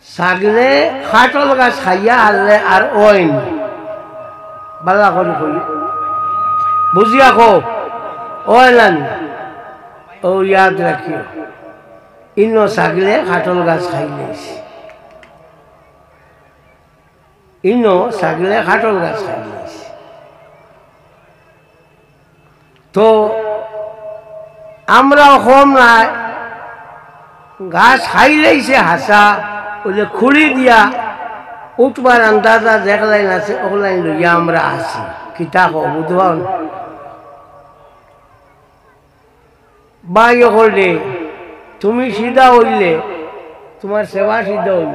ছাগলে খাটল গাছ খাইয়া হারলে আর ওইন বালা করে কই বুঝিয়া কো ওইলান ও ইয়াদ রাখিও ইনো ছাগলে খাটল গাছ খাইলেস ইনো ছাগলে খাটল গাছ খাইলেস তো আমরাও কম নাই গাছ খাইলেইছে হাসা ওই খুঁড়ি দিয়া উঠবার আন্দাজা এক লাইন আছে ও লাইন লইয়া আমরা আসি কিতাব বুধবার বাই করলে তুমি সিধা হইলে তোমার সেবা সিদ্ধা হইল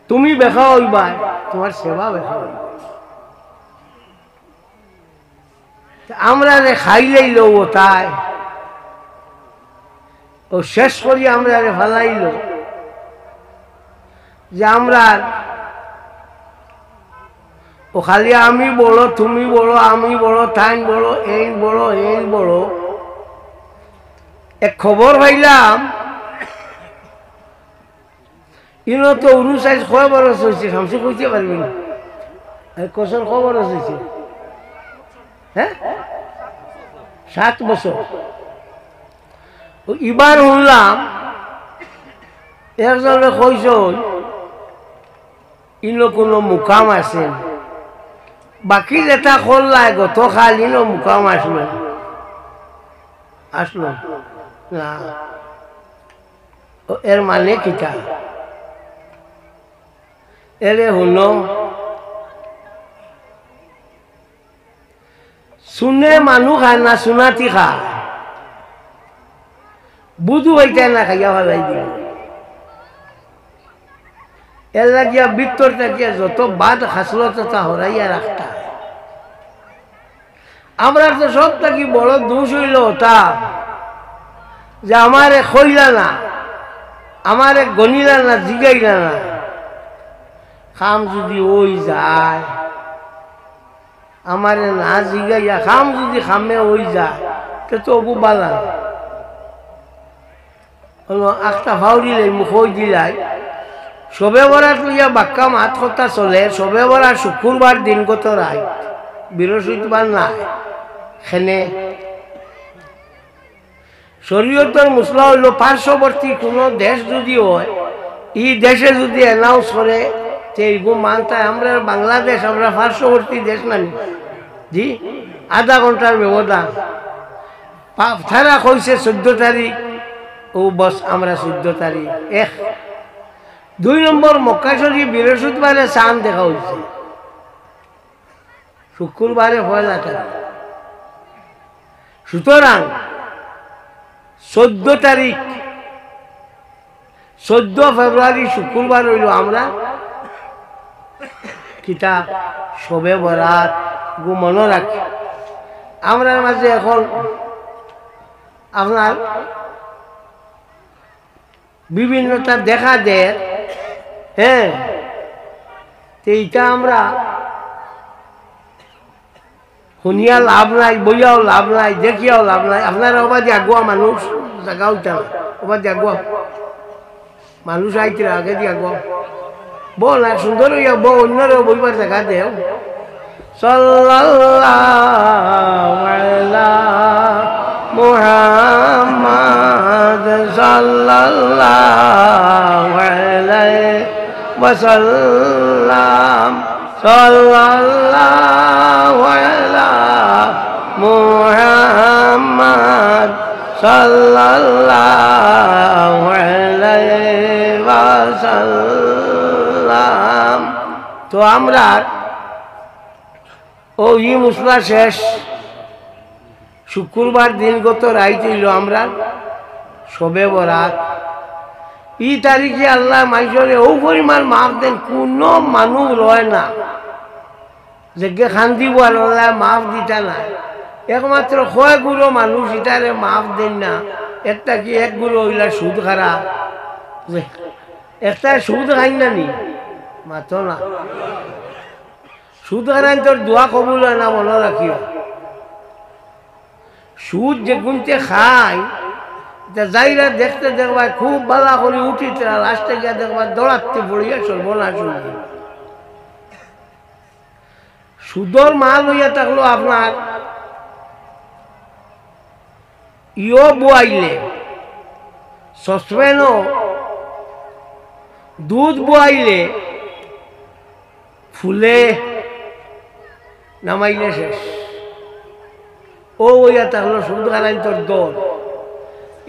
তুমি বেখা হইবা তোমার সেবা বেখা হইবা আমরা রে খাইলেইল ও তাই ও শেষ করি আমরা রে ফালাইল যে আমরা ও খালি আমি বড় তুমি বড় আমি বড় তাই বড় এই বড় এই বড় এক খবর পাইলাম ইনো তো উরু সাইজ কয় বরস হয়েছে শামসু কইতে পারবি না কসর কয় বরস হয়েছে হ্যাঁ 7 বছর এবার শুনলাম একজনে কইস ইনো কোনো মুকাম আছে বাকি যেটা করলাই গতকাল ইনো মুকাম আসলো আসলো না এর মানে কিটা এরে শুনো শুনে মানুষ খায় না শুনাতি খায় বুধু হইতে না খাইয়া ভালাই দিয়ে এর লাগিয়া ভিতর থেকে যত বাদ খাসলো তথা হরাইয়া রাখতা আমরা তো সব থাকি বড় দোষ হইল ওটা যে আমারে খইলা না আমারে গনিলা না জিগাইলা না খাম যদি ওই যায় আমারে না জিগাইয়া খাম যদি খামে ওই যায় তো তবু বালা আখটা ফাউরিলে মুখ দিলাই সবে বরাত লইয়া বাক্কা মাত কথা চলে সবে বরাত শুক্রবার দিন গত রায় বৃহস্পতিবার নাই সেনে শরীয়তের মশলা হইল পার্শ্ববর্তী কোনো দেশ যদি হয় এই দেশে যদি অ্যানাউন্স করে যে এইগুলো মানতায় আমরা বাংলাদেশ আমরা পার্শ্ববর্তী দেশ নানি জি আধা ঘন্টার ব্যবধান তারা কইছে 14 তারিখ ও বস আমরা 14 তারিখ 2 নম্বর মক্কা শরীফ বৃহস্পতিবারে চাঁদ দেখা হয়েছে শুক্রবারে পয়লা তারিখ সুতরাং 14 তারিখ 14 ফেব্রুয়ারি শুক্রবার হইল আমরা কিতা শবে বরাত গো মনে রাখি আমরা মাঝে এখন আপনার বিভিন্নতা দেখা দেয় হ্যাঁ এইটা আমরা শুনিয়া লাভ নাই বইয়াও লাভ নাই দেখিয়াও লাভ নাই আপনারা ওবাদি আগুয়া মানুষ জায়গা উঠা ওবাদি আগুয়া মানুষ আইতে আগে দিয়ে আগুয়া বল না সুন্দর হইয়া বউ অন্যরাও বইবার জায়গা দেও সাল্লাল্লাহু আলা মুহাম্মাদ সাল্লাল্লাহু আলাইহি ওয়াসাল্লাম সাল্লাল্লাহু আলা মুহাম্মাদ সাল্লাল্লাহু আলাইহি ওয়াসাল্লাম। তো আমরা ও ই মুসলা শেষ শুক্রবার দিন গত রাইতে হইল আমরা শবে বরাত এই তারিখে আল্লাহ মাইজরে ও পরিমাণ মাফ দেন কোনো মানুষ রয় না যে খান্দিব আর আল্লাহ মাফ দিতা না একমাত্র কয় গুরো মানুষ ইটারে মাফ দেন না একটা কি এক গুরু হইলা সুদ খারা একটা সুদ খাই না নি মাত্র না সুদ খারাই তোর দোয়া কবুল হয় না মনে রাখিও সুদ যে গুনতে খায় যাইরা দেখতে দেখবা খুব বালা করে উঠিতে লাস্টে গিয়া দেখবা দৌড়াতে পড়িয়া সর্বনাশ হইল। সুদর মাল হইয়া থাকলো আপনার ইও বুয়াইলে সসপেনও দুধ বুয়াইলে ফুলে নামাইলে শেষ। ও হইয়া থাকলো সুদ খারাইন্তর দর।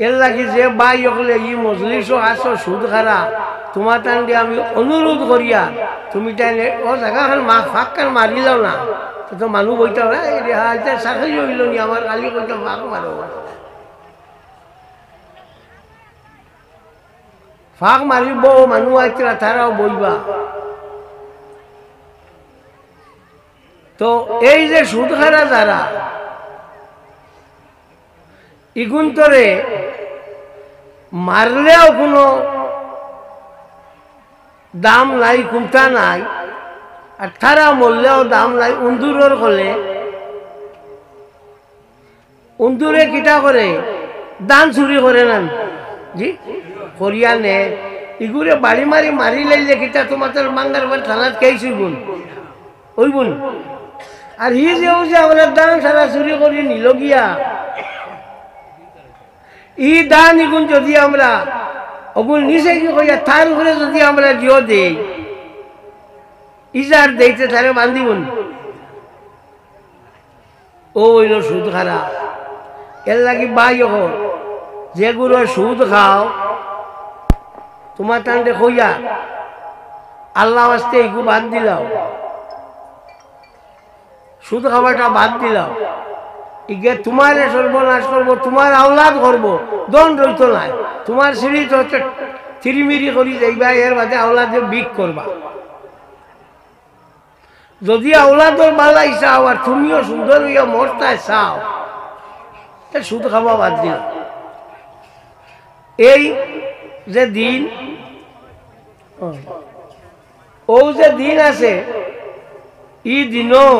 এর লাগি যে বাই হলে ই মজলিসও আসো সুদ খারা তোমার টান দিয়ে আমি অনুরোধ করিয়া তুমি তাই ও জায়গাখান ফাঁকখান মারিলাও না তো মানুষ বইতে হবে চাকরি হইল নি আমার কালি কইতে ফাঁক মারো ফাঁক মারিব মানুষ আইতরা তারাও বইবা। তো এই যে সুদ খারা যারা ইগুন্তরে মারলেও কোনো দাম নাই কুমতা নাই আর তারা মরলেও দাম নাই। উন্দুরের হলে উন্দুরে কিটা করে দান চুরি করে না জি করিয়া নে ইগুরে বাড়ি মারি মারি লাইলে কিটা তোমাদের বাঙ্গার বার থানাত কেছি গুণ ওই গুণ আর হি যে আমরা দান সারা চুরি করি নিল গিয়া ই দান ইগুণ যদি আমরা ওগুন নিচে কি কইয়া তার উপরে যদি আমরা দিও দেই ইজার দেইতে তারে বান্ধিবন ও হইল সুদ খারা। এর লাগি বাই হল যেগুলো সুদ খাও তোমার টানতে কইয়া আল্লাহ আসতে এগু বাদ দিলাও সুদ খাওয়াটা বাদ দিলাও ইগে তোমার সর্বনাশ করবো তোমার আওলাদ করবো দণ্ড রইত নাই তোমার সিঁড়ি তো চিরিমিরি করি যাইবা এর বাদে আওলাদে বিক করবা। যদি আওলাদর বালাই চাও আর তুমিও সুন্দর হইয়া মরতায় চাও সুদ খাওয়া বাদ দিল। এই যে দিন ও যে দিন আছে ই দিনও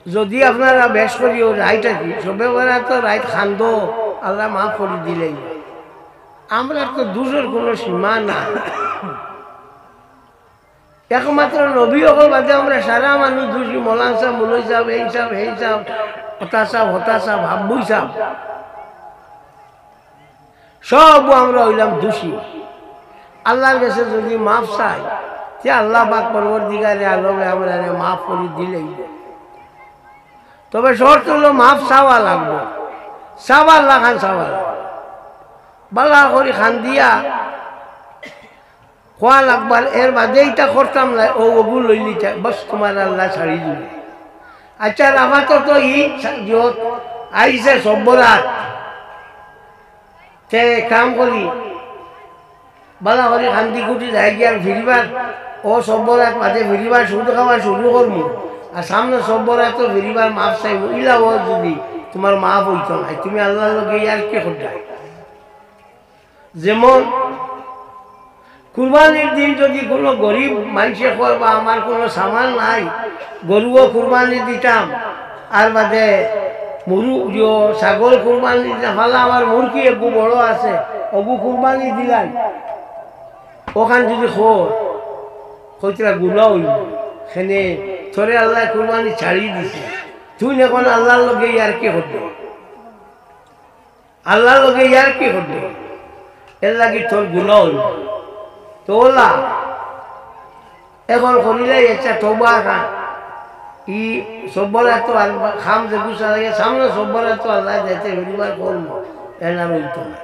যদি আপনারা বেশ করিও রাইট আছি সবে বেড়া তো রাইট খান্দ আল্লাহ মাফ করে দিলেই আমরা তো দুজোর কোনো সীমা না। একমাত্র নবী অকল বাদে আমরা সারা মানুষ দুষি মলান সাহ মুলই সাহ এই সাহ এই সাহ হতা সাহ ভাববুই সাহ সব আমরা হইলাম দোষী। আল্লাহর কাছে যদি মাফ চাই যে আল্লাহ পাক পরবর্তীকারে আলমে আমরা মাফ করে দিলেই। তবে শর্ত হলো মাফ চাওয়া লাগবো চাওয়া লাগান চাওয়া বালা করে খান দিয়া খোয়া লাগবার এর বাদে এইটা করতাম না ও ওগু লইলি বস তোমার আল্লাহ ছাড়ি দিবে। আচ্ছা আমার তো ই আইসে সব্বরাত তে কাম করি বালা করে খান্দি কুটি যাই গিয়ার ফিরিবার ও সব্বরাত মাঝে ফিরিবার সুদ খাওয়া শুরু করবো আর সামনে সব্বরাত তো ফিরিবার মাফ চাইব ইলা ও যদি তোমার মাফ হইত নাই তুমি আল্লাহ লোকে আর কে করতে। যেমন কুরবানির দিন যদি কোনো গরিব মানুষে কয় বা আমার কোনো সামান নাই গরুও কুরবানি দিতাম আর বাদে মুরু ছাগল কুরবানি দিতাম ফালা আমার মুরগি একটু বড় আছে ওগু কুরবানি দিলাই ওখান যদি কইতরা গুলা হইল সেনে তোরে আল্লাহ কুরবানি ছাড়িয়ে দিছে তুই এখন আল্লাহর লোকে ইয়ার কে করবে আল্লাহর লোকে ইয়ার কে করবে এর লাগি তোর গুলা হইল তোলা এখন করিলে একটা তোবা খান ই সব্বরা তো খাম যে গুছা লাগে সামনে সব্বরা তো আল্লাহ যেতে পরিবার করবো এর নাম হইত না।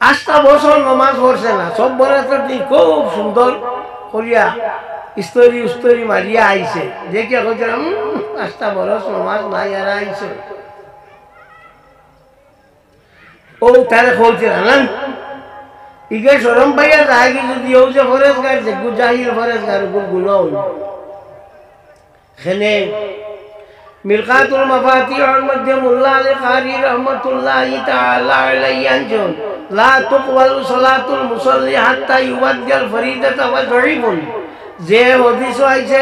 8টা বছর নমাজ পড়ছে না সব্বরা তো খুব সুন্দর করিয়া স্তরি মারিয়া আইছে দেখিয়া কইছিলাম 8টা বছর নমাজ নাই আর আইছে ও তারে কইছিল না ইগে শরম পাইয়া যায় কি যদি ও যে ফরেজগার যে গুজাহির ফরেজগার উপর গুনাহ হইল খেনে মিরকাতুল মাফাতিহর মধ্যে মোল্লা আলী কারি রহমাতুল্লাহি তাআলা আলাইহি আনজন লা তুকবালু সালাতুল মুসাল্লি হাত্তা ইউবাদদিল ফরিদাতা ওয়া যঈবুন যে হাদিস আইছে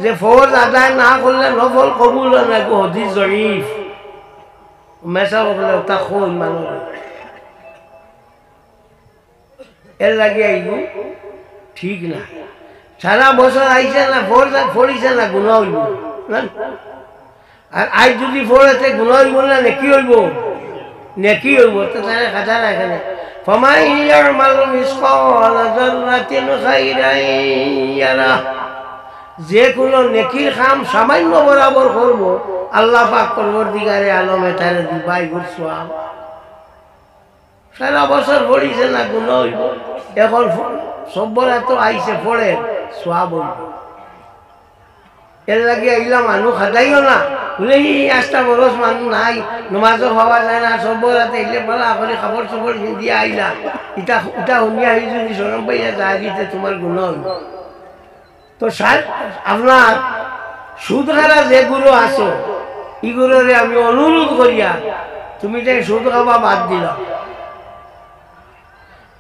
যে ফরজ আদায় না করলে নফল কবুল না গো হাদিস জয়ীফ মেসা বলে তা খোল মানুষ এর লাগে আইব ঠিক না সারা বছর আইছে না ফড়িছে না গুণা হইব না আর আজ যদি ফড়েছে গুণা হইব না নেকি হইব নেকি হইব তো তারা কথা না এখানে فَمَنْ يَعْمَلْ مِثْقَالَ ذَرَّةٍ خَيْرًا يَرَهُ যে কোনো নেকির কাম সামান্য বরাবর করব আল্লাহ পাক পরবর্তীকারে আলমে তারে দিবাই গুরসওয়াব সারা বছর পড়িছে না গুনাহ হইব এখন সব্বরা তো আইছে পড়ে সওয়াব হইব এর লাগে আইলা মানুষ খাদাইও না বলে এই আস্তা বরস মানুষ নাই নমাজও হওয়া যায় না সব্বরাতে এলে বলা করে খাবার সবর দিয়ে আইলা এটা এটা শুনিয়া আই যদি শরম পাইয়া যায় দিতে তোমার গুনাহ হইব তো আপনার সুদখারা যে গুরু আছো ই গুরুরে আমি অনুরোধ করিয়া তুমি যে সুদ খাবা বাদ দিলা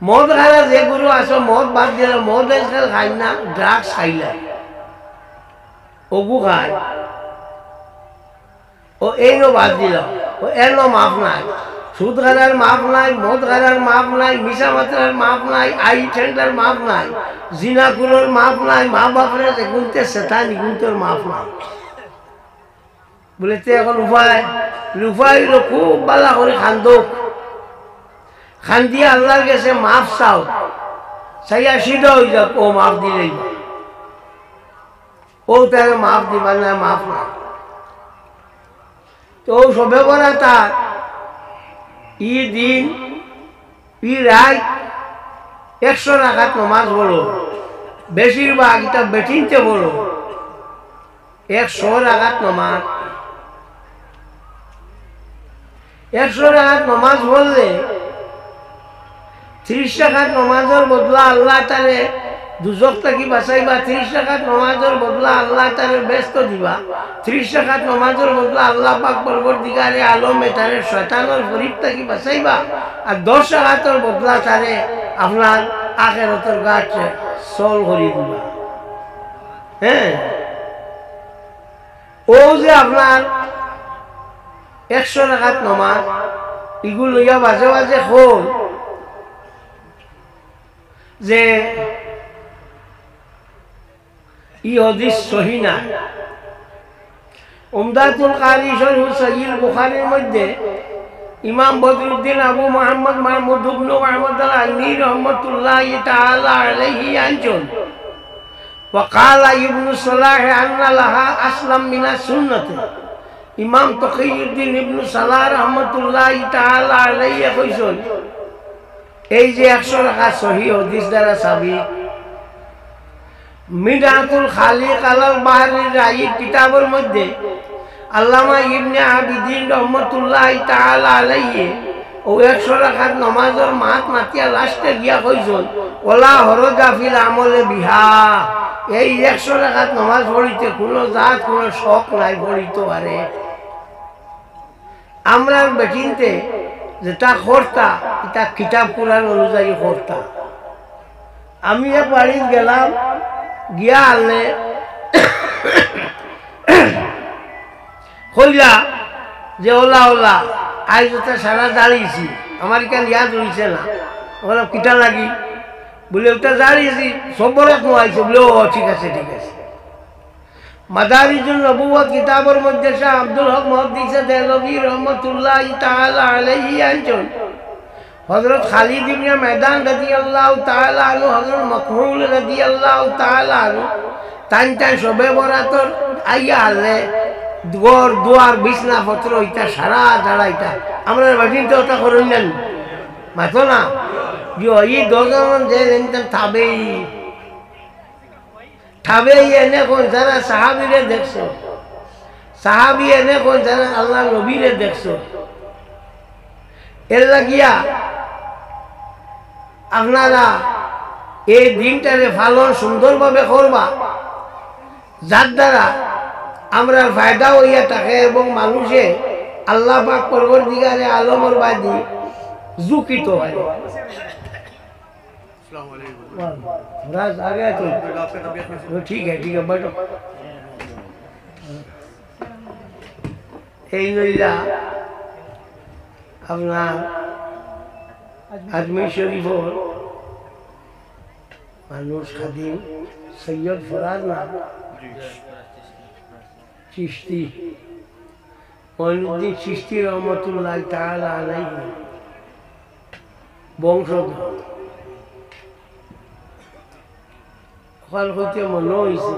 মদ খারা যে গুরু আছো মদ বাদ দিলা মদ খাই না ড্রাগস খাইলা ওগু খায় ও এই বাদ দিলা ও এর মাফ নাই সুদ খারার মাফ নাই মদ খারার মাফ নাই মিশা মাত্রার মাফ নাই আই ঠেন্ডার মাফ নাই জিনাকুলোর মাফ নাই মা বাপরে গুনতে সেটানি গুনতের মাফ নাই বলে এখন উপায় হইল খুব বালা করে খান্দুক খান্দিয়া আল্লাহর কাছে মাফ চাও চাইয়া সিধা হয়ে যাক ও মাফ দিলেই ও তাকে মাফ দিবার না মাফ না তো সবে করা তার ই দিন ই রাত 100 রাকাত নামাজ পড়ো বেশিরভাগ এটা বেটিনতে পড়ো 100 রাকাত নামাজ 100 রাকাত নামাজ পড়লে 30 রাকাত নামাজের বদলা আল্লাহ তারে দুজক থাকি বাঁচাইবা 30 রাকাত নামাজের বদলা আল্লাহ তারে ব্যস্ত দিবা 30 রাকাত নামাজের বদলা আল্লাহ পাক পরবর্তীকারে আলমে তারে শয়তানের ফরিদ থাকি বাঁচাইবা আর 10 রাকাতের বদলা তারে আপনার আখিরাতের গাছে সল করি দিবা হ্যাঁ ও যে আপনার 100 রাকাত নামাজ এগুলো লইয়া বাজে বাজে হল যে ই হাদিস সহি না উমদাতুল কারি শরীহ সহিহ বুখারীর মধ্যে ইমাম বদরুদ্দিন আবু মুহাম্মদ মাহমুদ ইবনে মুহাম্মদ আল-আইনি রাহমাতুল্লাহি তাআলা আলাইহি আনজন وقال ابن صلاح ان لها اسلم من السنه ইমাম তকিউদ্দিন ইবনে সালাহ রাহমাতুল্লাহি তাআলা আলাইহি কইছেন এই যে 100 রাকাত সহিহ হাদিস দ্বারা সাবিত মিদাতুল খালিক আলাল বাহরির রাই কিতাবের মধ্যে আল্লামা ইবনে আবিদিন রাহমাতুল্লাহি তাআলা আলাইহি ও 100 রাকাত নামাজের মাত মাতিয়া লাস্টে গিয়া কইছেন ওলা হরজা ফিল আমলে বিহা এই 100 রাকাত নামাজ পড়িতে কোনো জাত কোনো শখ নাই পড়িতে পারে আমরা বেটিনতে যেটা করতা এটা কিতাব কুরআন অনুযায়ী করতা আমি এক বাড়ি গেলাম গিয়া আনলে কইলা যে ওলা ওলা আজ ওটা সারা দাঁড়িয়েছি আমার কেন ইয়াদ রয়েছে না বললাম কিটা লাগি বলে ওটা দাঁড়িয়েছি সব বড় আইছে বলে ও ঠিক আছে মাদারিজুন নবুওয়াত কিতাবের মধ্যে শাহ আব্দুল হক মুহাদ্দিস দেহলভী রাহমাতুল্লাহি তাআলা আলাইহি আনছেন হযরত খালিদ ইবনে ময়দান রাদিয়াল্লাহু তাআলা আনহু হযরত মাকহুল রাদিয়াল্লাহু তাআলা আনহু তান সবে বরাতর আইয়া আলে দুয়ার বিছনা পত্র ইটা সারা দাঁড়াইটা আমরা বাড়িতে তো ওটা করেন না মাতো না এই 10 জন যে ঠাবে এনে কোন যারা সাহাবীরে দেখছো সাহাবী এনে কোন যারা আল্লাহ নবীরে দেখছো এর লাগিয়া আপনারা এই দিনটারে পালন সুন্দরভাবে করবা যার দ্বারা আমরা ফায়দা হইয়া থাকে এবং মানুষে আল্লাহ পাক পরবর্তীকারে আলমের বাদী জুকিত হয় राज आ गया तो ठीक है बैठो এই নইলা আপনার আজমির শরীফর মানুষ খাদিম সৈয়দ ফরাজ না চিশতি মঈনুদ্দিন চিশতি রহমতুল্লাহ তাআলা আলাইহি বংশধর ওখান হইতে মনে হয়েছে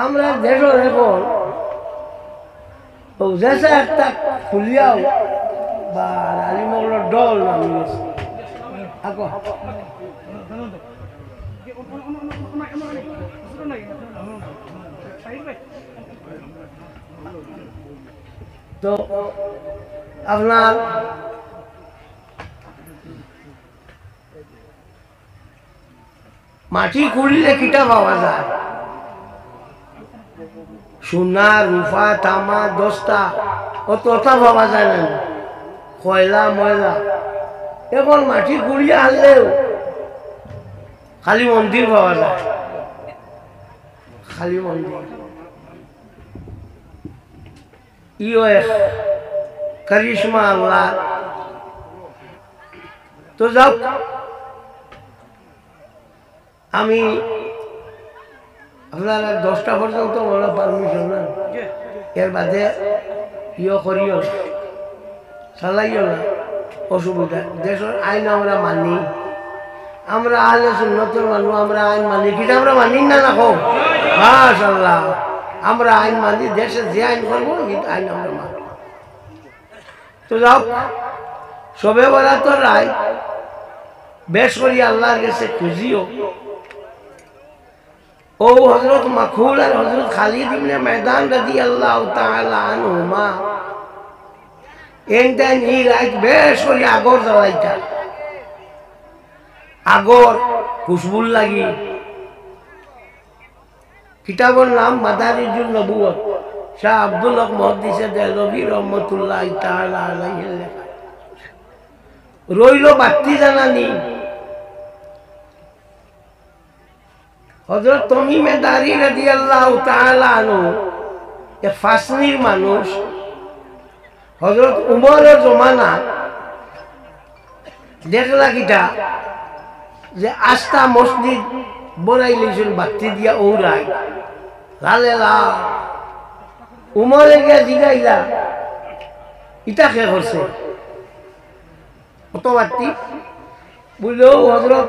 আমরা দেশের এখন দেশে একটা খুলিয়াও বা আলিমগলের দল নামি গেছে আকৌ তো আপনার মাটি খুঁড়লে কিটা পাওয়া যায় সোনা রূপা তামা দস্তা অতটা পাওয়া যায় না কয়লা ময়লা এখন মাটি খুঁড়িয়ে আনলেও খালি মন্দির পাওয়া যায় খালি মন্দির ইও এক কারিশমা আল্লাহ তো যাও আমি আপনার 10টা পর্যন্ত বড় পারমিশন না এর বাদে ইয়ে করিও চালাইও না অসুবিধা দেশের আইন আমরা মানি আমরা আহলে সুন্নতের মানুষ আমরা আইন মানি কিন্তু আমরা মানি না না হোক মাশাআল্লাহ আমরা আইন মানি দেশে যে আইন করবো কিন্তু আইন আমরা মানি তো যাও সবে বরাতর রায় বেশ করি আল্লাহর কাছে খুঁজিও ও হযরত মাখুল আর হযরত খালিদ ইবনে ময়দান রাদিয়াল্লাহু তাআলা আনহুমা এনটা নি রাত বেশ করি আগর জ্বালাইতা আগর খুশবুল লাগি কিতাবের নাম মাদারিজুন নবুয়ত শাহ আব্দুল হক মুহাদ্দিস দেহলভী রহমাতুল্লাহ তাআলা আলাইহি লেখা রইল বাতি জানানি হযরত তমিমে দারি রাদিয়াল্লাহু তাআলা আনহু এ ফাসনির মানুষ হযরত উমরের জমানা দেখলা কিটা যে আস্থা মসজিদ বনাই লইছিল বাতি দিয়া ওরাই লালে লাল উমরে গিয়া জিগাইলা ইটা কে করছে কত বাতি বুঝলেও হযরত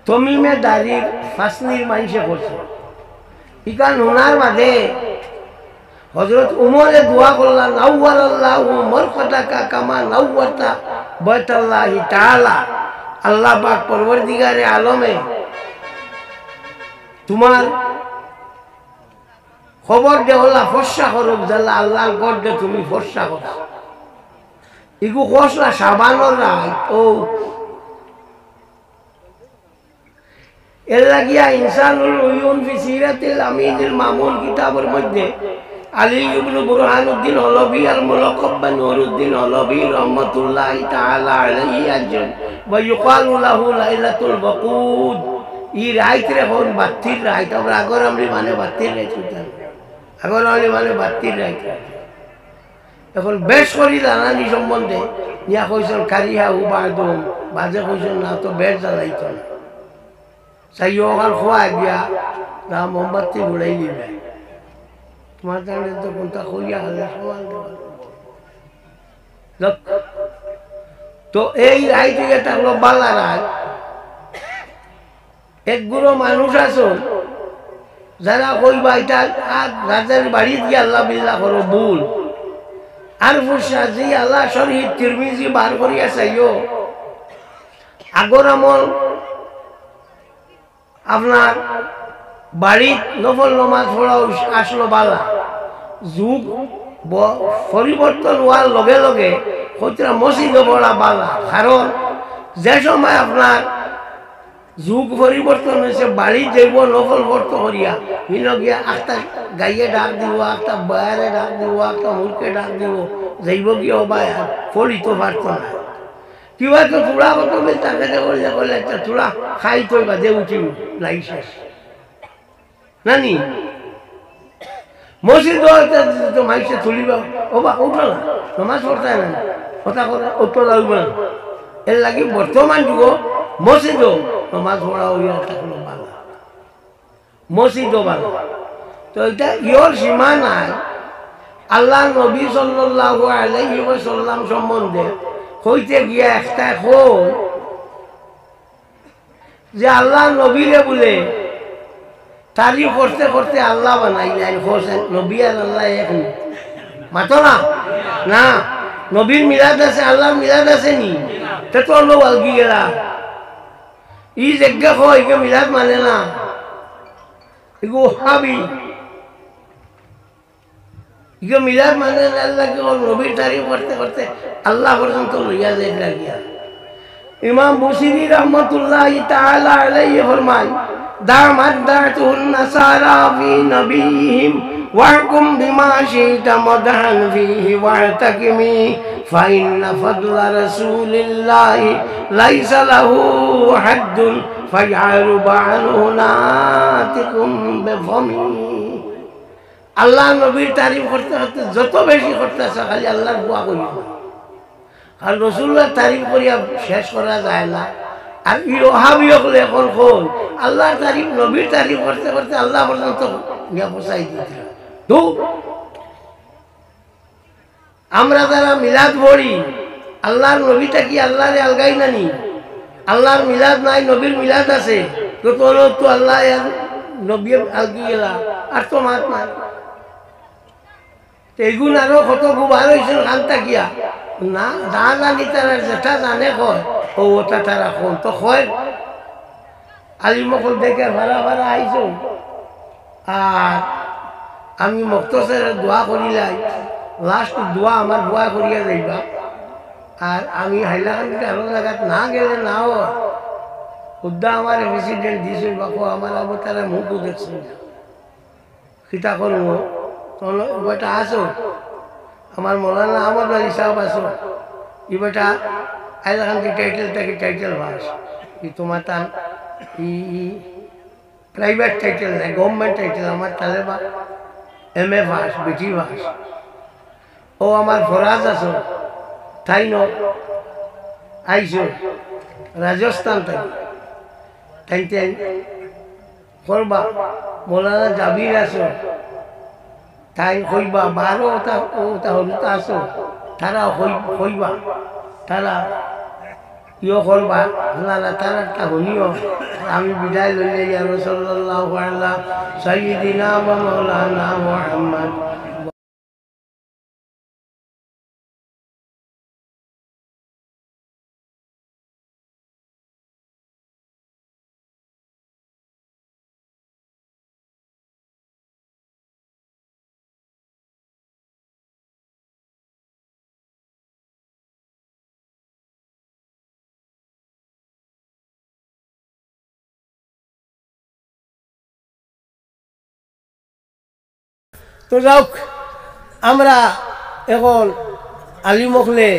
তমিমে দারির ফাসনির মানুষে করছে ইকান হুনার বাদে হযরত উমরে দোয়া করলা নাওয়ারাল্লাহু মারকাতাকা কামা নাওয়াতা বাইতাল্লাহি তাআলা আল্লাহ পাক পরওয়ারদিগারে আলমে তোমার খবর দেওয়া ফর্সা করুক জাল্লা আল্লাহর গড়ে তুমি ফর্সা করো ইগু খসলা সাবানোর রায় ও এর লাগিয়া ইনসানুল উয়ুন ফি সিরাতিল আমিনুল মামুন কিতাবের মধ্যে আলী ইবনে বুরহানুদ্দিন হলভী আর মুলাক্কাব নূরুদ্দিন হলভী রাহমাতুল্লাহি তাআলা আলাইহি আজন ওয়া ইউকালু লাহু লাইলাতুল বাকুদ ই রাত রে হন বাতির রাত আমরা আগর আমরা মানে বাতির রাত আগর আমরা মানে বাতির রাত এখন বেশ করি জানানি সম্বন্ধে ইয়া কইছেন কারিহা উবাদুম বাজে কইছেন না তো বেশ জ্বালাইতো না সাইয়গাল খোয়া গিয়া তা মোমবাতি উড়াই দিবে তোমার জানে তো কোনটা কইয়া হলে সমান তো এই রাইতে এটা হলো বালা রাত এক গুরো মানুষ আছো যারা কইবা এটা রাজার বাড়ি গিয়ে আল্লাহ বিল্লাহ করো ভুল আর ফুসাজি আল্লাহ শরীফ তিরমিজি বার করিয়া চাইও আগর আমল আপনার বাড়ির নফল নমাজ পড়া আসলো বালা যুগ পরিবর্তন হওয়ার লগে লগে হইতরা মসজিদে পড়া বালা কারণ যে সময় আপনার যুগ পরিবর্তন হয়েছে বাড়ি যাইব নফল পড়তে করিয়া গিয়া একটা গাইয়ে ডাক দিব একটা বায়ারে ডাক দিব একটা মুরকে ডাক দিব যাইব গিয়ে বায়া পড়িতে পারত না কিবা তো চূড়া কত তাকে বলে একটা চূড়া খাই তো বাদে উঠি লাই শেষ নানি মসজিদ তো মাইসে তুলিবা ও বা উঠো না নমাজ পড়তে না কথা করে উঠতে লাগবে না এর লাগি বর্তমান যুগ মসজিদও নমাজ পড়া হইয়া থাকলো ভালো মসজিদও ভালো তো এটা ইয়র সীমা নাই আল্লাহ নবী সাল্লাল্লাহু আলাইহি ওয়াসাল্লাম সম্বন্ধে হইতে গিয়া একটা কই যে আল্লাহ নবীরে বলে তারিফ করতে করতে আল্লাহ বানাইলেন হোসেন নবী আর আল্লাহ এক মাতো না না নবীর মিলাদ আছে আল্লাহর মিলাদ আছে নি তে তো লোক আলগি গেলা ই জায়গা হয় একে মিলাদ মানে না এগো হাবি একে মিলাদ মানে আল্লাহ কে নবীর তারিফ করতে করতে আল্লাহ পর্যন্ত লইয়া যাই লাগিয়া ইমাম বুসিরি রহমতুল্লাহ তাআলা আলাইহি ফরমান দামাত দাতুন নাসারা ফি নবিহিম ওয়াকুম বিমা শিতা মদহান ফিহি ওয়াতাকিমি ফাইন্না ফাদলা রাসূলিল্লাহি লাইসা লাহু হাদ্দুন ফাজআলু বা'নুনাতিকুম বিফমি আল্লাহ নবীর তারিফ করতে করতে যত বেশি করতেছে খালি আল্লাহর দোয়া করিও আর রসুল্লাহ তারিফ করিয়া শেষ করা যায় না আর ইহাবি হলে এখন কই আল্লাহর তারিফ নবীর তারিফ করতে করতে আল্লাহ পর্যন্ত নিয়ে পৌঁছাই দিতে আমরা যারা মিলাদ পড়ি আল্লাহর নবীটা কি আল্লাহরে আলগাই নানি আল্লাহর মিলাদ নাই নবীর মিলাদ আছে তো তোর তো আল্লাহ নবী আলগি গেলা আর তো মাত নাই এগুন আরো কত গুবার হয়েছিল খানটা গিয়া না না জানি তারা যেটা জানে কয় ও ওটা তারা কোন তো কয় আলিমকল দেখে ভাড়া ভাড়া আইস আর আমি মক্তসের দোয়া করিলাই লাস্ট দোয়া আমার দোয়া করিয়া যাইবা আর আমি হাইলাকান্দিতে আরো জায়গাত না গেলে না উদ্দা আমার প্রেসিডেন্ট দিয়েছে বাকো আমার আবার তারা মুখও দেখছে খিতা করবো তোমরা বেটা আসো আমার মৌলানা আহমদ আলী সাহেব আসো ই বেটা হাইলাকান্দি টাইটেলটাকে টাইটেল ভাস ই তোমার তার ই প্রাইভেট টাইটেল নাই গভর্নমেন্ট টাইটেল আমার তালেবা MA ভাস বিটি ভাস ও আমার ফরাজ আছো তাই ন আইসো রাজস্থান তাই তাই করবা মৌলানা জাবির আছো তাই হইবা বারো ওটা হলুতা আছো তারা হইবা তারা ইয়ে করবা না তারা একটা শুনিও আমি বিদায় লইলে ইয়া রাসূলুল্লাহ আলা সাইয়্যিদিনা ওয়া মাওলানা মুহাম্মদ তো যাক আমরা এখন আলিমকলে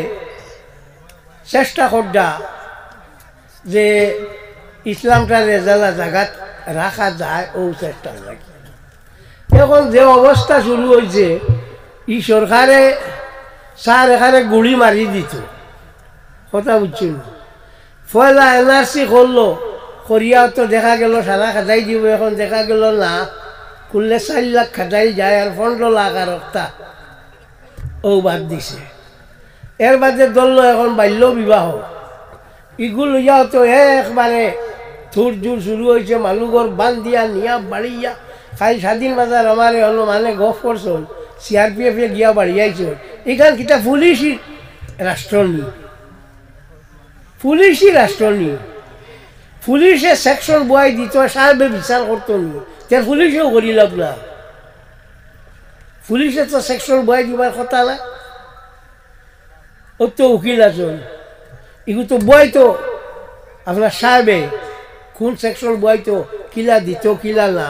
চেষ্টা করডা যে ইসলামটা রেজালা জায়গাত রাখা যায় ও চেষ্টা লাগে এখন যে অবস্থা শুরু হয়েছে ই সরকারে স্যার এখানে গুলি মারি দিত কথা বুঝছিল পয়লা NRC করলো করিয়া তো দেখা গেল সারা খাটাই দিব এখন দেখা গেল না করলে 4 লাখ খাটাই যায় আর 15 লাখ আর একটা ও বাদ দিছে এর বাদে ধরলো এখন বাল্য বিবাহ এগুলো যাও তো একবারে থুর জুর শুরু হয়েছে মানুষের বান দিয়া নিয়া বাড়িয়া খাই স্বাধীন বাজার আমার হলো মানে গফ করছন CRPF গিয়া বাড়িয়াইছ এখান কিটা পুলিশই রাষ্ট্র নি পুলিশই রাষ্ট্র নি পুলিশে সেকশন বয়াই দিত সাহেবে বিচার করতো নি তার পুলিশেও করি লাভ না পুলিশে তো সেকশন বয়াই দিবার কথা না ও তো উকিল আছেন এগুলো তো বই তো আপনার সাহেবে কোন সেকশন বই তো কিলা দিত কিলা না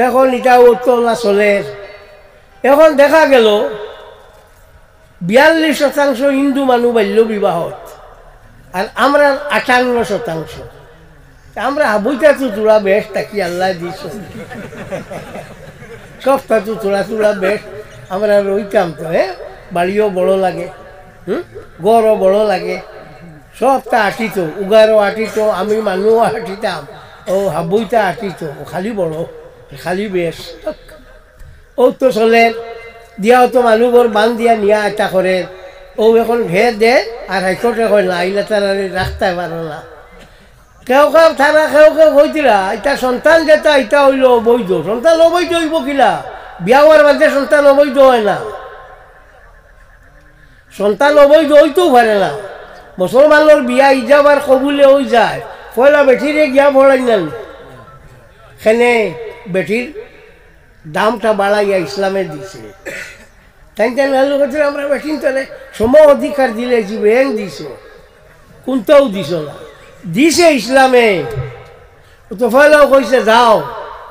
এখন এটা ও তো না চলে এখন দেখা গেল 42% হিন্দু মানুষ বাল্য বিবাহত আর আমরা 58%। আমরা বইটা তো তোরা বেশ তাকি আল্লাহ দিস সবটা তো তোলা তোলা বেশ আমরা রইতাম তো, হ্যাঁ, বাড়িও বড় লাগে, গড়ও বড় লাগে, সবটা আটিত, উগারও আটিত, আমি মানুহও আটিতাম, ও হাবুইটা আটিত, ও খালি বড়, খালি বেশ ও তো চলে দিয়াও তো মানুহবোৰ বান দিয়া নিয়া এটা করে, ও এখন ঘের দে আর হাইকোর্টে কয় না আইলে তারা রাখতে পারো না। কেউ কেউ থানা কেউ কেউ হইতিরা এটা সন্তান যেটা এটা হইল অবৈধ, সন্তান অবৈধ হইব কিলা, বিয়া হওয়ার বাদে সন্তান অবৈধ হয় না, সন্তান অবৈধ হইতেও পারে না। মুসলমানের বিয়া ইজাব আর কবুলে হয়ে যায়, পয়লা বেটিরে গিয়া ভরাই নেন, সেনে বেটির দামটা বাড়াইয়া ইসলামে দিছে। তাই তাই লালু কাছে আমরা বেটিন তাহলে সম অধিকার দিলে জীবেন দিছে, কোনটাও দিছ না, দিছে ইসলামে। তো পয়লাও কইছে যাও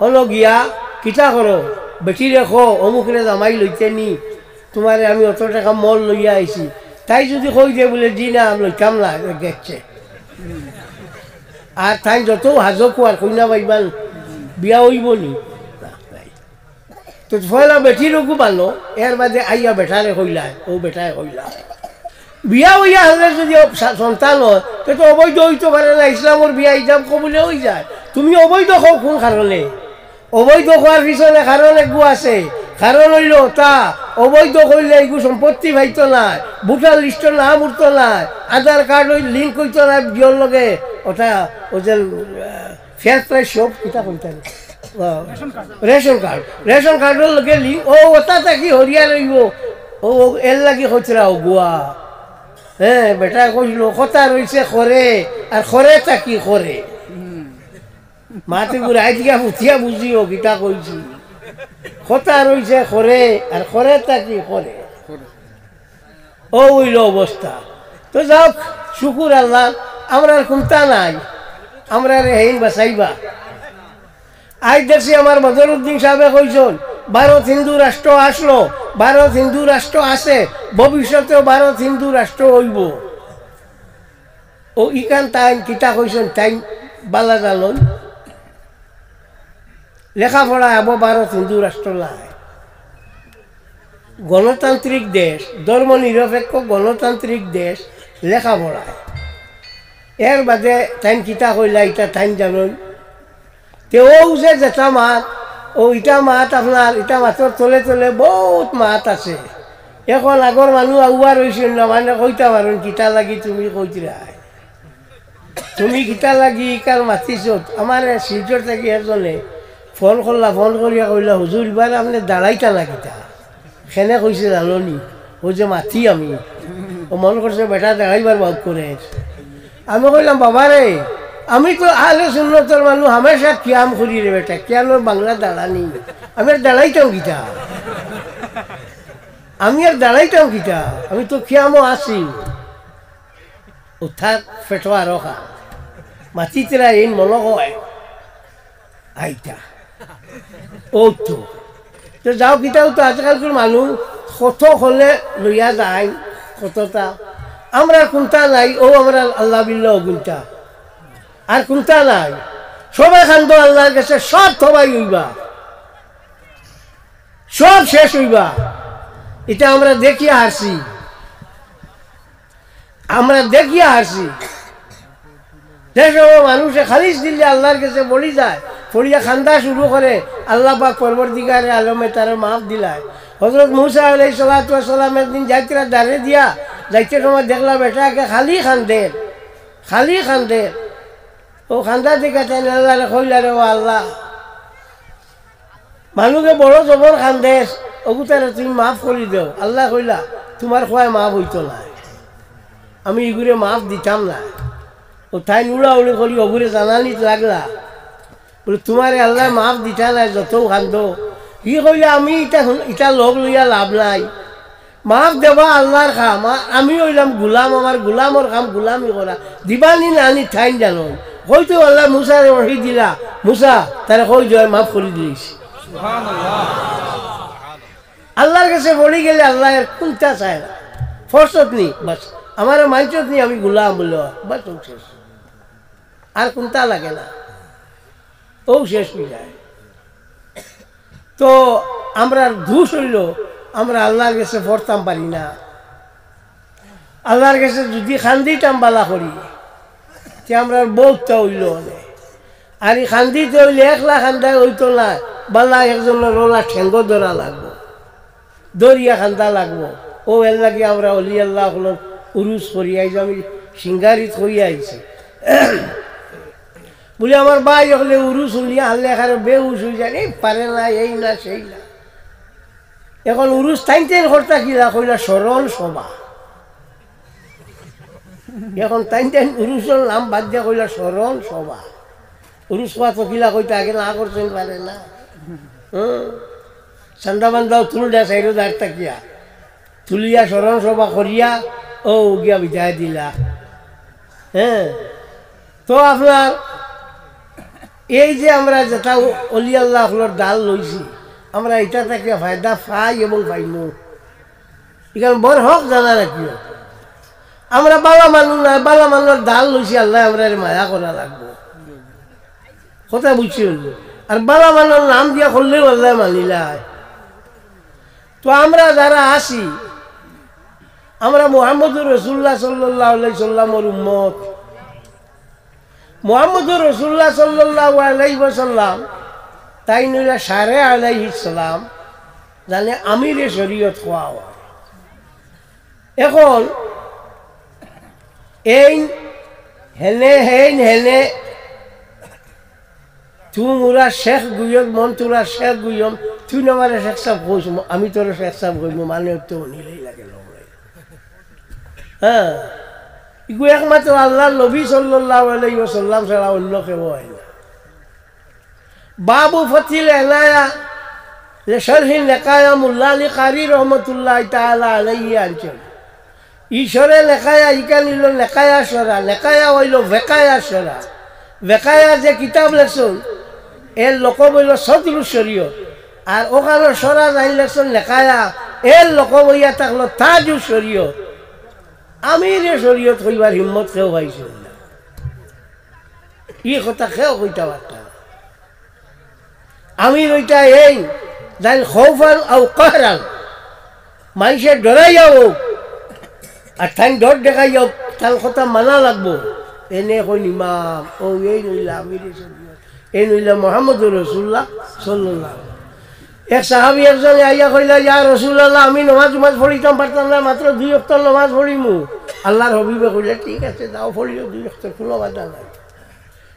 হলো গিয়া কিতা করো, বেটি রেখো অমুকরে জামাই লইতে নি, তোমারে আমি অত টাকা মল লইয়া আইছি, তাই যদি কই দে বলে দি না আমি লইতাম না, গেছে। আর তাই যত হাজো কোয়ার কইনা পাইবান বিয়া হইব নি, তো পয়লা বেটিরকু বানো, এর বাদে আইয়া বেটারে কইলায়, ও বেটায় কইলা বিয়া হইয়া হলে যদি সন্তান হয় তো অবৈধ হইতে পারে না, ইসলামের বিয়া ইজাব কবুলে হয়ে যায়। তুমি অবৈধ হও কোন কারণে, অবৈধ হওয়ার পিছনে কারণ একগু আছে, কারণ হইল তা অবৈধ করলে এগু সম্পত্তি পাইতো না, ভোটার লিস্ট নাম উঠতো না, আধার কার্ড ওই লিঙ্ক হইতো না বিয়র লগে, ওটা ও যে ফেয়ার প্রাইস সব কিতা কইতে রেশন কার্ডের লগে লিঙ্ক, ও ওটা থাকি হরিয়া রইব, ও এর লাগি হচ্ছিরা ও গুয়া। হ্যাঁ বেটা কইল কথা রয়েছে করে, আর করে থাকি করে মাটি করে আইদিয়া ফুটিয়া বুঝিও গীতা কইছি, কথা রয়েছে করে আর করে থাকি করে, ও হইল অবস্থা। তো যাও শুকুর আল্লাহ, আমরা কোনটা নাই, আমরা হেইন বাঁচাইবা। আজ দেখছি আমার বদরুদ্দিন সাহেবে কইছেন ভারত হিন্দু রাষ্ট্র আসলো, ভারত হিন্দু রাষ্ট্র আছে, ভবিষ্যতেও ভারত হিন্দু রাষ্ট্র হইব। ও ইকান তাই কিতা কইছেন তাই বালা জানন, লেখাপড়া আবো ভারত হিন্দু রাষ্ট্র লাই, গণতান্ত্রিক দেশ, ধর্ম নিরপেক্ষ গণতান্ত্রিক দেশ, লেখাপড়ায়। এর বাদে তাই কিতা কইলা ইটা তাই জানন, তেও যে যেটা মাত, ও ইটা মাত আপনার ইটা মাতর তলে তলে বহুত মাত আছে। এখন আগর মানুষ আগুয়া রয়েছেন না, মানে কইতা পারেন কিতা লাগি তুমি কইতিরা, তুমি কিতা লাগি কার মাতিছ। আমার শিলচর থাকি এজনে ফোন করলা, ফোন করিয়া কইলা হুজুর এবার আপনি দাঁড়াইতা না কিতা, সেনে কইছে জাননি, ও যে মাতি আমি, ও মন করছে বেটা দাঁড়াইবার বাদ করে। আমি কইলাম বাবা রে, আমি তো আহলে সুন্নতের মানুষ, হামেশা কিয়াম করি রে বেটা, কিয়ানোর বাংলা দাঁড়ানি, আমি আর দাঁড়াইতাম কিতা, আমি আর দাঁড়াইতাম কিতা, আমি তো কিয়ামও আছি। উঠার ফেটোয়া রখা মাতিতরা এই মনে হয় আইতা ও তো যাও কিতাও তো আজকালকার মানুষ কত হলে লইয়া যায়, কতটা আমরা কোনটা নাই, ও আমরা আল্লাহ বিল্লাহ কোনটা আর কোনটা নাই, সবাই খান্দ আল্লাহর কাছে, সব সবাই হইবা, সব শেষ হইবা। এটা আমরা দেখিয়া হাসি, আমরা দেখিয়া হাসি। যে সময় মানুষে খালিস দিলে আল্লাহর কাছে বলি যায়, পড়িয়া খান্দা শুরু করে, আল্লাহ পাক পরবর্তীকারে আলমে তারা মাফ দিলায়। হযরত মুসা আলাইহিস সালাতু ওয়াস সালামের দিন যাইতরা দাঁড়ে দিয়া যাইতে সময় দেখলা বেটাকে খালি খান্দে, খালি খান্দে, ও খান্দা দিকে তাই আল্লাহ কইলা রে ও আল্লাহ, মানুষকে বড় জবর খান্দে, ওগুতারে তুমি মাফ করে দেও। আল্লাহ কইলা তোমার খোয়াই মাফ হইতো না, আমি এগুলো মাফ দিতাম না। ও তাই উড়া উড়ি করি ওগুলো জানানি লাগলা, বলে তোমার আল্লাহ মাফ দিতা নাই যত খান্দ। ই কইলে আমি ইটা লগ লইয়া লাভ নাই, মাফ দেবা আল্লাহর কাম, আমি হইলাম গোলাম, আমার গোলামর কাম গোলামি করা, দিবানি না আনি ঠাইন জানো। হয়তো আল্লাহ মুসারে ওহি দিলা, মুসা তারা কই জয় মাফ করে দিস। আল্লাহর কাছে বলি গেলে আল্লাহ কোনটা চায় না, ফরসত নি বাস, আমার মাইচত নি আমি গোলাম বলল বাস, ও শেষ, আর কোনটা লাগে না, ও শেষ হয়ে যায়। তো আমরা দোষ হইল আমরা আল্লাহর কাছে পড়তাম পারি না। আল্লাহর কাছে যদি খান্দিতাম বালা করি তে আমরা বলতে হইল অনেক। আর এই খান্দিতে হইলে একলা খান্দায় হইতো না, বালা একজনের ওলা ঠেঙ্গ ধরা লাগবো, দরিয়া খান্দা লাগবো। ও এর লাগে আমরা অলি আল্লাহ হলো উরুস করি আইজ, আমি সিঙ্গারিত করি আইছি বলে আমার ভাই হলে উরুস উলিয়া হারলে এখানে বেউস হয়ে যায়, এই পারে না, এই না সেই না। এখন উরুস টাইনটেন করতা কিলা কইলা স্মরণ সভা। এখন টাইনটেন উরুসের নাম বাদ দিয়া কইলা স্মরণ সভা। উরুস খোয়া তো কিলা কইতা আগে না করতেন পারে না। চান্দা বান্দাও তুল দেয় সাইডো দাঁড় তাকিয়া তুলিয়া স্মরণ সভা করিয়া ও গিয়া বিদায় দিলা। হ্যাঁ, তো আপনার এই যে আমরা যেটা অলি আল্লাহর ডাল লইছি, আমরা এটা থেকে ফায়দা পাই এবং পাইমু, এখানে বড় হক জানা রাখিও। আমরা বালা মানুষ না, বালা মানুষের ডাল লইছি, আল্লাহ আমরা মায়া করা লাগবো, কথা বুঝছি। আর বালা মানুষের নাম দিয়া করলেও আল্লাহ মানিলাই। তো আমরা যারা আছি, আমরা মুহাম্মদুর রাসূলুল্লাহ সাল্লাল্লাহু আলাইহি সাল্লামের উম্মত। মুহাম্মদুর রাসূলুল্লাহ সাল্লাল্লাহু আলাইহি ওয়াসাল্লাম তাই নইলা সারে আলাইহিস সালাম জানে আমিরে শরীয়ত হওয়া হয়। এখন এই হেনে হেনে তুমরা শেখ গুয়ম মন তোরা শেখ গুয়ম, তুই আমার শেখ সাহেব কইস, আমি তোর শেখ সাহেব কইব, মানে তো নিলেই লাগে। হ্যাঁ, এগুলো একমাত্র আল্লাহর নবী সাল্লাল্লাহু আলাইহি ওয়াসাল্লাম ছাড়া অন্য কেউ হয় না। বাবু ফতিল এনায়া লেশরহিন লেখায়া মুল্লা আলী কারি রহমতুল্লাহ তাআলা আলাইহি আনছেন। ঈশ্বরে লেখায়া ইকান হইল লেখায়া সরা, লেখায়া হইল ভেকায়া সরা। ভেকায়া যে কিতাব লেখছেন এর লোক বইল সদরু শরীয়ত, আর ওখানে সরা যাই লেখছেন লেখায়া এর লোক বইয়া থাকলো তাজু শরীয়ত। আমিরে শরীয়ত হইবার হিম্মত কেউ পাইছিল না, ই কথা কেউ কইতা পারত না। আমির ওইটা এই যাই খৌফান আও কাহরান, মানুষের ডরাইয়া হোক আর ঠান ডর দেখাইয়া তার কথা মানা লাগবো, এনে কইন ইমাম ও এই নইলা আমিরে শরীয়ত, এই নইলা মুহাম্মদুর রাসূলুল্লাহ সাল্লাল্লাহু। এক সাহাবী একজনে আইয়া কইলা, ইয়া রাসূলুল্লাহ, আমি নামাজ পড়িতাম পারতাম না, মাত্র 2 ওয়াক্ত নামাজ পড়িমু। আল্লাহর হাবিবে কইলা, ঠিক আছে দাও পড়িও, 2 ওয়াক্ত কোনো বাধা নাই।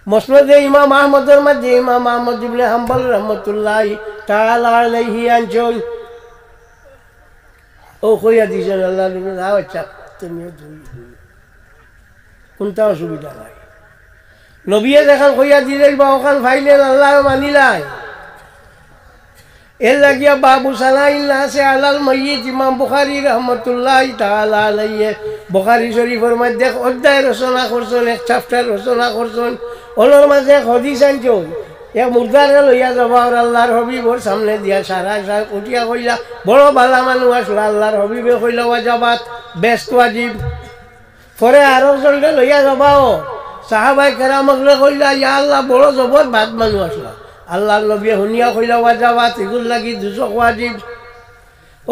মুসনাদে ইমাম আহমদের মধ্যে ইমাম আহমদ ইবনে হাম্বল রাহমাতুল্লাহি তাআলা আলাইহি আনছেন, ও কইয়া দিছেন আল্লাহর নবী, নাও আচ্ছা তুমিও কোনটা অসুবিধা নাই। নবীয়ে যখন কইয়া দিলেই বা ওখান ফাইলেন আল্লাহ মানিলাই। এর লাগিয়া বাবু সালাইল্লাহ সে আলাল মাইয়িত ইমাম বুখারী রাহমাতুল্লাহি তাআলা আলাইহি বুখারী শরীফের মধ্যে অধ্যায় রচনা করছেন, এক চ্যাপ্টার রচনা করছেন। ওর মাঝে হাদিস আনছেন, এক মুর্দারে লইয়া যাবা আর আল্লাহর হাবিবর সামনে দিয়া সারা উঠিয়া কইলা, বড় ভালা মানুষ আসলো। আল্লাহর হাবিবে কইলা, ওয়াজাবাত বেস্ট ওয়াজিব। পরে আরো জনকে লইয়া যাবাও, সাহাবায়ে কেরামকে কইলা, ইয়া আল্লাহ বড় জবর বাদ মানুষ আসলো। আল্লাহর নবী শুনিয়া কইলা, ওয়াজাবাত এগুলো লাগি দুশো ওয়াজিব।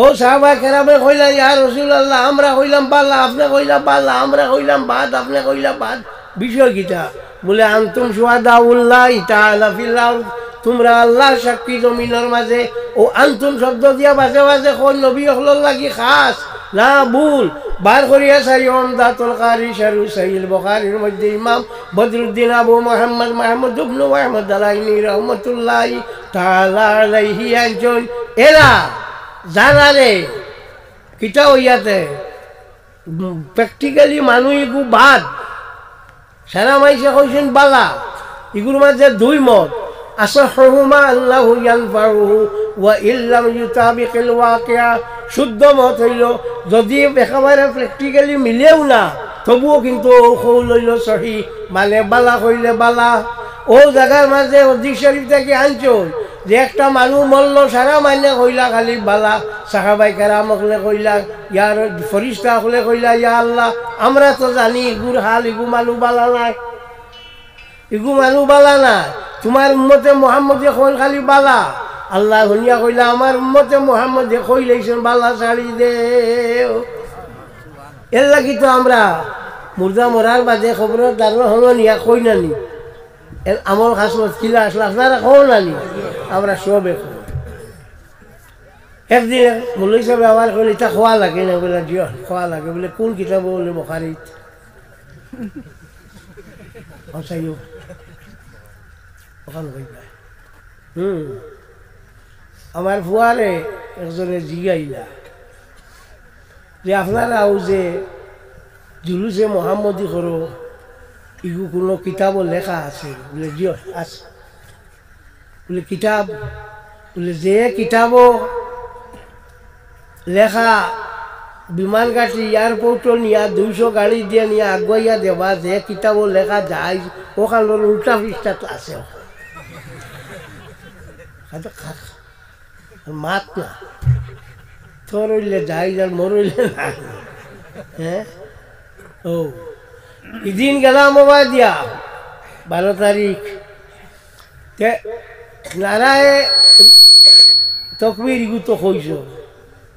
ও সাহাবায়ে কেরামে কইলা, ইয়া রাসূলুল্লাহ, আমরা কইলাম বালা, আপনি কইলা বালা, আমরা কইলাম বাদ, আপনি কইলা বাদ, বিষয় কিটা? বলে আনতুম শুহাদাউল্লাহি তাআলা ফিল আরদ, তোমরা আল্লাহর সাক্ষী জমিনের মাঝে। ও আনতুম শব্দ দিয়া বাজে বাজে কোন নবী হলর লাগি খাস না ভুল বার করিয়া সাই ওমদাতুল কারি শারহু সহিহ বুখারীর মধ্যে ইমাম বদরুদ্দিন আবু মুহাম্মদ মাহমুদ ইবনে ওয়াহমদ আলাইহি রাহমাতুল্লাহি তাআলা আলাইহি আনছেন, এরা জানারে কিটা হইয়াতে প্র্যাকটিক্যালি মানুষ এগু বাদ সারা মাইসে কইছেন বালা। এগুলোর মাঝে 2 মত, আসহুমা আল্লাহু ইয়ানফাউহু ওয়া ইল্লাম ইউতাবিকিল ওয়াকিয়া। শুদ্ধ মত হইল যদি একেবারে প্র্যাকটিক্যালি মিলেও না, তবুও কিন্তু কৌল হইল সহি, মানে বালা কইলে বালা। ও জায়গার মাঝে হাদিস শরীফ থেকে আনছেন যে একটা মানুষ মরল, সারা মানে কইলা খালি বালা। সাহাবায়ে কেরামকলে কইলা, ইয়ার ফরিস্তা হলে কইলা, ইয়া আল্লাহ, আমরা তো জানি এগুর হাল, এগু মানুষ বালা নাই, এগু মানুষ বালা নাই। তোমার উম্মতে মুহাম্মদে কইল খালি বালা, আল্লাহ শুনিয়া কইলা আমার উম্মতে মুহাম্মদে কই লাইছেন বালা শাড়ি দে। এর লাগি তো আমরা মুর্দা মরার বাদে খবরের দাঁড়ো হলো নিয়া কই নানি এর আমল খাসমত কিলা আসলে আপনারা কও নানি আমরা সবে কই। একদিন মৌলভী সাহেব আমার কইলে তা খোয়া লাগে না বলে দিও খোয়া লাগে বলে কোন কিতাব বলে বুখারীত অসাইও ওখানে কই আমার ফুয়ারে একজনে জিগাইলা যে আপনারাও যে জুলুসে মোহাম্মদী করো ইগু কোনো কিতাবও লেখা আছে বলে জিও আছে বলে কিতাব বলে যে কিতাবও লেখা বিমান ঘাটি এয়ারপোর্টও নিয়া 200 গাড়ি দিয়ে নিয়ে আগুয়াইয়া দেবা যে কিতাবও লেখা যায় ওখানোর উল্টা পৃষ্ঠা আছে মাত না তোর হইলে যাই যার মোর হইলে না। হ্যাঁ ও এদিন গেলাম মোবাইল দিয়া 12 তারিখ নারায় তকবির ইগু তো কইস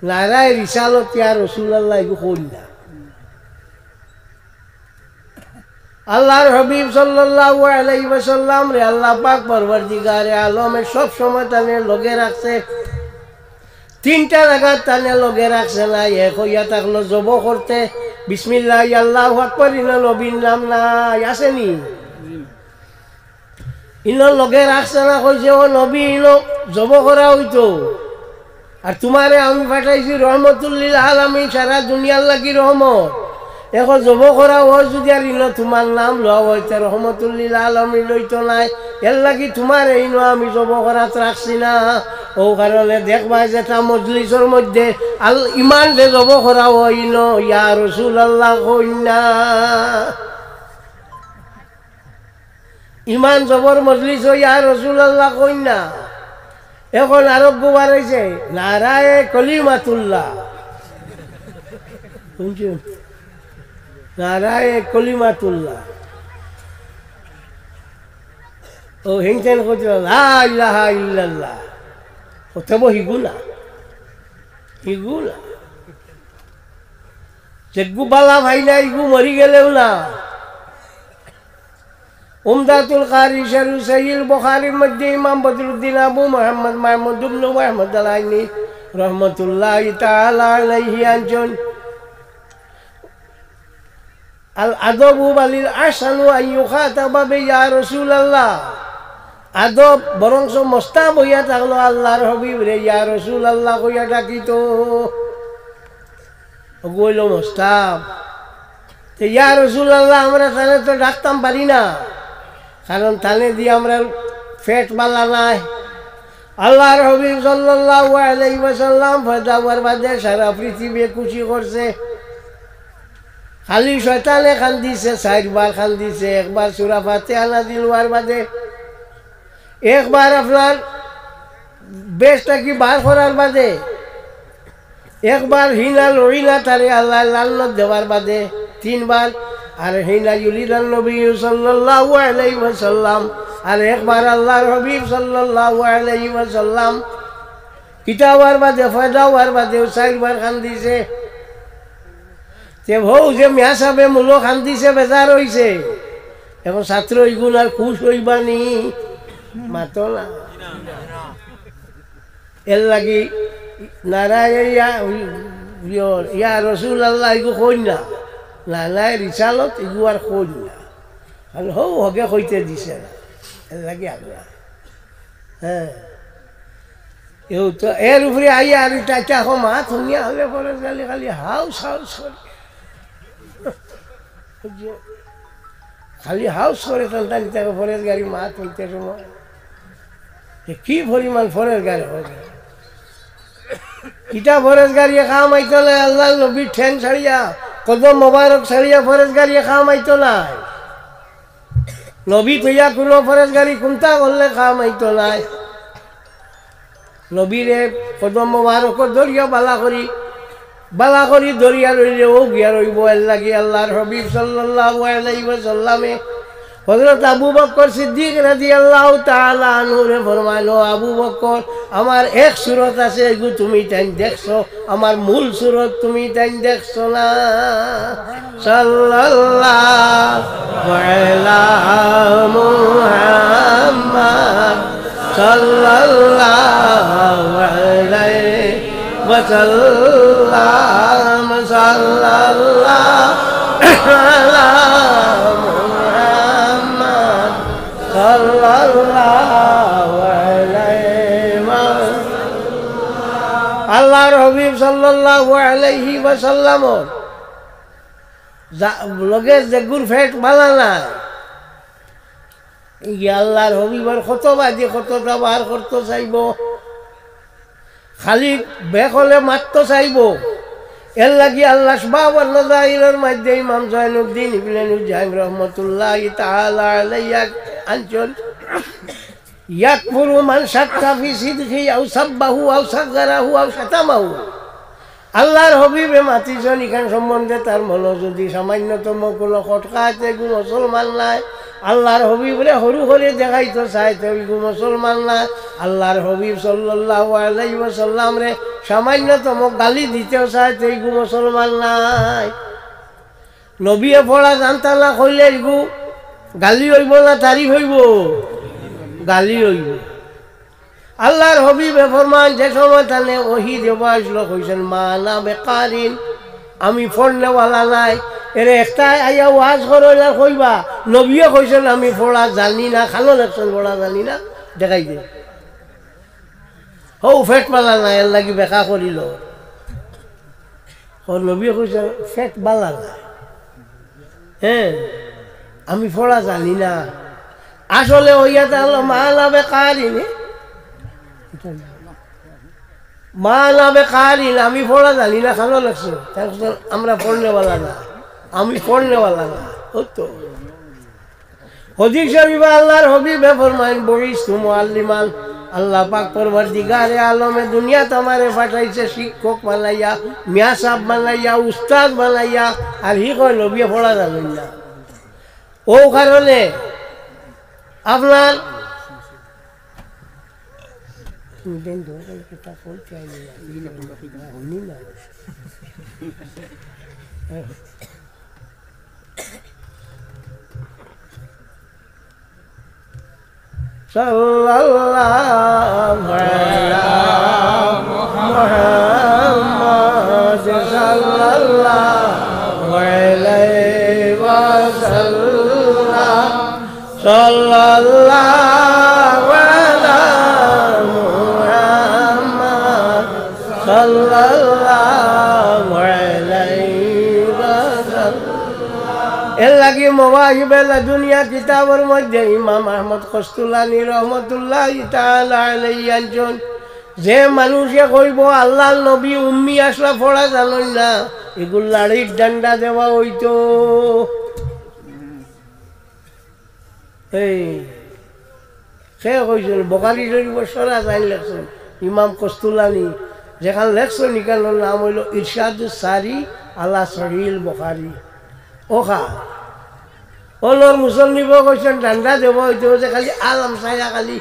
নারায় রিসালত ইয়া রাসূলুল্লাহ ইগু কই না। আল্লাহর হাবিব সাল্লাল্লাহু আলাইহি ওয়াসাল্লাম রে আল্লাহ পাক পরওয়ারদিগারে আলমে সব সময় তানে লগে রাখছে। 3টা জায়গা তানে লগে রাখছে না এক হইয়া থাকলো জব করতে বিসমিল্লাহ আল্লাহু আকবার ইনা নবীর নাম নাই আসেনি ইনো লগে রাখছে না কইছে ও নবী ইনো জব করা হইতো আর তোমারে আমি পাঠাইছি রহমতুল লিল আলামিন সারা দুনিয়ার লাগি রহমত এখন জব করা হয় যদি আর ইনো তোমার নাম লওয়া হইতে রহমতুল লিল আলামিন লইতো নাই এর লাগি তোমার ইনো আমি জব করাত রাখছি না। ও কারণে দেখবা যে তা মজলিসের মধ্যে আল ইমান যে জব করা হয় ইনো ইয়া রাসূলুল্লাহ কই না ইমান জবর মজলিস ইয়া রাসূলুল্লাহ কই না। এখন আরব গোবার হয়েছে নারায়ে কলিমাতুল্লাহ শুনছেন নারায়ে কলিমাতুল্লাহ ও হিংসেন করতে লা ইলাহা ইল্লাল্লাহ কতব হিগুলা যেগু বালা ভাই না ইগু মরি গেলেও না। উমদাতুল কারি শরীফ সহিহ বুখারীর মধ্যে ইমাম বদরুদ্দিন আবু মুহাম্মদ মাহমুদ ইবনে মুহাম্মদ আল-আইনি রাহমাতুল্লাহি তাআলা আলাইহি আনজন আল আদবু বালিল আহসানু আন ইউখাতাবা বিয়া রাসূলুল্লাহ আদব বরংস মস্তাব হইয়া থাকলো আল্লাহর হাবিব রে ইয়া রাসূলুল্লাহ কইয়া ডাকিত গইল মস্তাব তে ইয়া রাসূলুল্লাহ আমরা তাহলে তো ডাকতাম পারি না কারণ তানে দিয়ে আমরা পেট বালা নাই। আল্লাহর হাবিব সাল্লাল্লাহু আলাইহি ওয়াসাল্লাম ফদাওয়ার বাদে সারা পৃথিবী খুশি করছে। খালি শয়তানে খান দিছে 4 বার খান দিছে একবার সূরা ফাতিহা নাযিল হওয়ার বাদে একবার আপনার বেশটা কি বার করার বাদে একবার হিনা লইনা তারে আল্লাহ লালত দেওয়ার বাদে 3 বার আর হিনা ইউলিদান নবী সাল্লাল্লাহু আলাইহি ওয়াসাল্লাম আর একবার আল্লাহর হাবিব সাল্লাল্লাহু আলাইহি ওয়াসাল্লাম কিতাবার বাদে ফয়দাওয়ার বাদে 4 বার খান দিছে। তে ভৌ যে মিয়া সাহেবে মূলো খান দিছে বেজার হইছে এখন ছাত্র ইগুন আর খুশ হইবানি মাতো না এর লাগি নারায়ে ইয়া রাসূলুল্লাহ ইগু কই না নাই রিসালত ইগু আর কই না কারণ হৌ হগে কইতে দিছে না এর লাগি আল্লাহ। হ্যাঁ এও তো এর উপরে আইয়া আর টাকা মা শুনিয়া হবে পরে খালি খালি হাউস খালি হাউস করে তান্তানি তাকে ফরের গাড়ি মা তুলতে সময় কি পরিমাণ ফরের গাড়ি হবে ইটা ফরেজ গাড়ি খাম আইতো না আল্লাহ নবীর ঠ্যাং ছাড়িয়া কদম মোবারক ছাড়িয়া ফরেজ গাড়ি খাম আইতো নাই নবী থইয়া কোনো ফরেজ গাড়ি কোনটা করলে খাম আইতো নাই নবীরে কদম মোবারক ধরিয়া বালা করি ধরিয়া রইলে ও গিয়া রইব এর লাগি আল্লাহর হাবিব সাল্লাল্লাহু আলাইহি ওয়াসাল্লামে হযরত আবু বকর সিদ্দিক রাদিয়াল্লাহু তাআলা আনহুরে ফরমাইলো, আবু বকর আমার এক সূরত আছে, এগু তুমি তাই দেখছো, আমার মূল সূরত তুমি তাই দেখছো না। সাল্লাল্লাহু আলা মুহাম্মদ সাল্লাল্লাহু আলাইহি ওয়া সাল্লাম, সাল্লাল্লাহু আলা আল্লাহর হাবিব সাল্লাল্লাহু আলাইহি ওয়াসাল্লাম লগে যেগুর ফেট বালা না, আল্লাহর হাবিবের খুতবা দিয়ে কতটা বার করতে চাইব, খালি বেক হলে মারতে চাইব। এর লাগি আল্লাহ সুবহানাহু ওয়া তাআলার মধ্যে ইমাম জয়নুদ্দিন ইবনে নুজাইম রাহমাতুল্লাহি তাআলা আলাইহি আনছেন, ইয়াকফুরু মান শাক্কা ফি সিদকি আও সাব্বাহু আও সাগরাহু আও শাতামাহু। আল্লাহর হাবিবে মাতিছেন এখান সম্বন্ধে তার মনে যদি সামান্যতম কোনো খটকা আছে, গু মুসলমান নাই। আল্লাহর হাবিবরে সরু করে দেখাইতে চাই, গু মুসলমান নাই। আল্লাহর হাবিব সাল্লাল্লাহু আলাইহি ওয়াসাল্লাম রে সামান্যতম গালি দিতেও চাই, গু মুসলমান নাই। নবীয়ে পড়া জানতা না কইলে গু গালি হইব না তারিফ হইব? গালি হইব। আল্লাহর হাবিবে ফরমান যে সময় তানে ওহি দেওয়া আসলো, কইছেন মা না বেকারিন, আমি ফোননেওয়ালা নাই। এর একটা আইয়া ওয়াজ করো কইবা, নবীও কইছেন আমি পড়া জানি না, খালো লেখছেন পড়া জানি না, দেখাই দে হৌ ফেট পালা না, এর লাগি বেকা করিল। নবীও কইছেন ফেট বালা না, হ্যাঁ আমি পড়া জানি না। আসলে ওইয়াতে হলো মা না বেকারিন, মা না বেকারিন, আমি পড়া জানি না, খালো লেখছে। আমরা পড়নেওয়ালা না, আমি পড়নেওয়ালা না। হতো হাদিস শরীফে আল্লাহর হাবিবে ফরমায়েন বইস্তু মুআল্লিমান, আল্লাহ পাক পরওয়ারদিগারে আলমে দুনিয়াত আমারে পাঠাইছে শিক্ষক বানাইয়া, মিয়া সাহেব বানাইয়া, উস্তাদ বানাইয়া। আর হি কয় নবী পড়া জানেন না। ও কারণে আপনার সাল্লাল্লাহু আলা মুহাম্মদ সাল্লাল্লাহু আলাইহি ওয়াসাল্লাম, সাল্লাল্লাহু আলা মুহাম্মদ সাল্লাল্লাহু আলাইহি ওয়াসাল্লাম। এর লাগি মাওয়াহিবুল দুনিয়া কিতাবের মধ্যে ইমাম আহমদ কস্তুলানী রহমতুল্লাহি তাআলা আলাইহি আনছেন, যে মানুষে কইব আল্লাহর নবী উম্মি আসলা পড়া জানেন না, এগুলো লাড়ির ডান্ডা দেওয়া হইতো। এই সে কইছেন বুখারী শরীফের সরা যাই লেখছেন ইমাম কস্তুলানী, যেখানে লেখছেন এখানের নাম হইল ইরশাদুস সারি আলা সহিহুল বুখারী। ওখা ওলর মুসল্লিব কইছেন ডান্ডা দেব হইতো, যে খালি আলাম ছায়া খালি